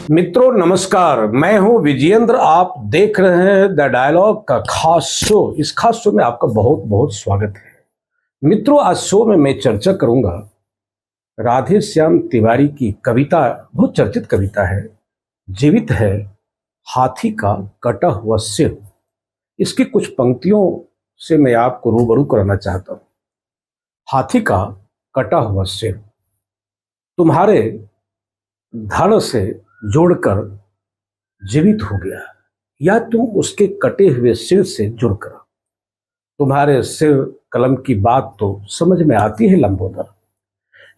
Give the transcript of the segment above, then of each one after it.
मित्रों नमस्कार, मैं हूं विजयेंद्र। आप देख रहे हैं द डायलॉग का खास शो। इस खास शो में आपका बहुत बहुत स्वागत है। मित्रों, आज शो में मैं चर्चा करूंगा राधे श्याम तिवारी की कविता, बहुत चर्चित कविता है, जीवित है हाथी का कटा हुआ सिर। इसकी कुछ पंक्तियों से मैं आपको रूबरू कराना चाहता हूं। हाथी का कटा हुआ सिर तुम्हारे धड़ से जोड़कर जीवित हो गया, या तुम उसके कटे हुए सिर से जुड़कर। तुम्हारे सिर कलम की बात तो समझ में आती है लंबोदर,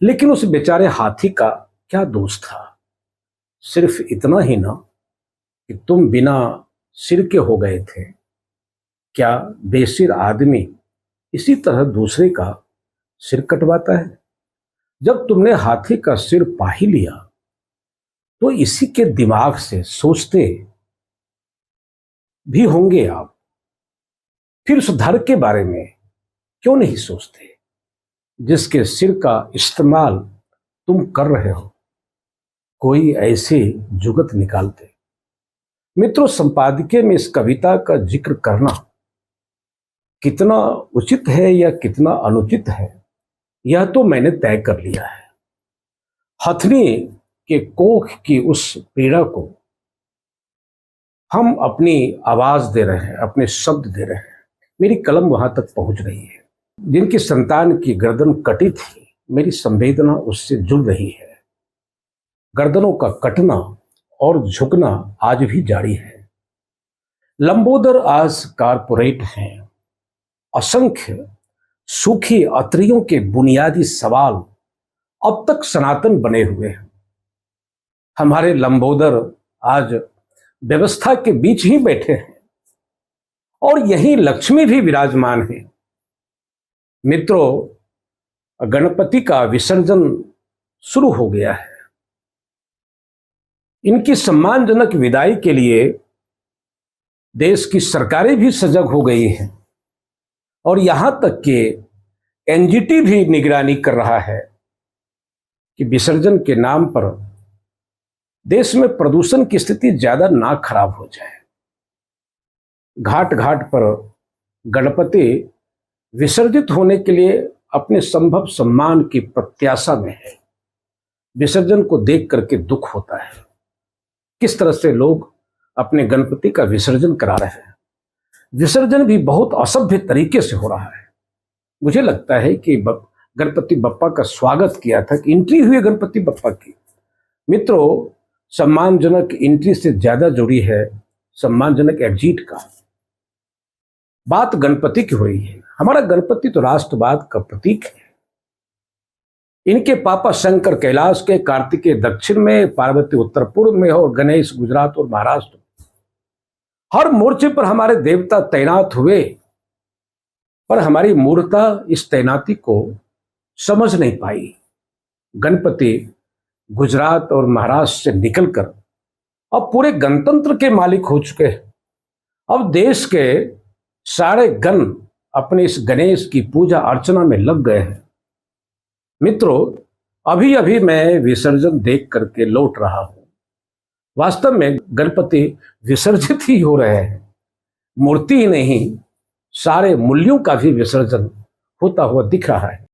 लेकिन उस बेचारे हाथी का क्या दोष था? सिर्फ इतना ही ना कि तुम बिना सिर के हो गए थे। क्या बेसिर आदमी इसी तरह दूसरे का सिर कटवाता है? जब तुमने हाथी का सिर पा ही लिया तो इसी के दिमाग से सोचते भी होंगे आप। फिर उस धड़ के बारे में क्यों नहीं सोचते जिसके सिर का इस्तेमाल तुम कर रहे हो? कोई ऐसे जुगत निकालते। मित्रों, संपादकीय में इस कविता का जिक्र करना कितना उचित है या कितना अनुचित है, यह तो मैंने तय कर लिया है। हथनी के कोख की उस पीड़ा को हम अपनी आवाज दे रहे हैं, अपने शब्द दे रहे हैं। मेरी कलम वहां तक पहुंच रही है। जिनकी संतान की गर्दन कटी थी, मेरी संवेदना उससे जुड़ रही है। गर्दनों का कटना और झुकना आज भी जारी है। लंबोदर आज कारपोरेट हैं। असंख्य सूखी अतरियों के बुनियादी सवाल अब तक सनातन बने हुए हैं। हमारे लंबोदर आज व्यवस्था के बीच ही बैठे हैं और यही लक्ष्मी भी विराजमान है। मित्रों, गणपति का विसर्जन शुरू हो गया है। इनकी सम्मानजनक विदाई के लिए देश की सरकारें भी सजग हो गई हैं और यहां तक कि एनजीटी भी निगरानी कर रहा है कि विसर्जन के नाम पर देश में प्रदूषण की स्थिति ज्यादा ना खराब हो जाए। घाट घाट पर गणपति विसर्जित होने के लिए अपने संभव सम्मान की प्रत्याशा में है। विसर्जन को देख करके दुख होता है। किस तरह से लोग अपने गणपति का विसर्जन करा रहे हैं। विसर्जन भी बहुत असभ्य तरीके से हो रहा है। मुझे लगता है कि गणपति बप्पा का स्वागत किया था कि एंट्री हुई गणपति बप्पा की। मित्रों, सम्मानजनक एंट्री से ज्यादा जुड़ी है सम्मानजनक एग्जिट का। बात गणपति की हो रही है। हमारा गणपति तो राष्ट्रवाद का प्रतीक है। इनके पापा शंकर कैलाश के, कार्तिकेय दक्षिण में, पार्वती उत्तर पूर्व में और गणेश गुजरात और महाराष्ट्र। हर मोर्चे पर हमारे देवता तैनात हुए, पर हमारी मूर्खता इस तैनाती को समझ नहीं पाई। गणपति गुजरात और महाराष्ट्र से निकलकर अब पूरे गणतंत्र के मालिक हो चुके हैं। अब देश के सारे गण अपने इस गणेश की पूजा अर्चना में लग गए हैं। मित्रों, अभी अभी मैं विसर्जन देख करके लौट रहा हूं। वास्तव में गणपति विसर्जित ही हो रहे हैं। मूर्ति ही नहीं, सारे मूल्यों का भी विसर्जन होता हुआ दिख रहा है।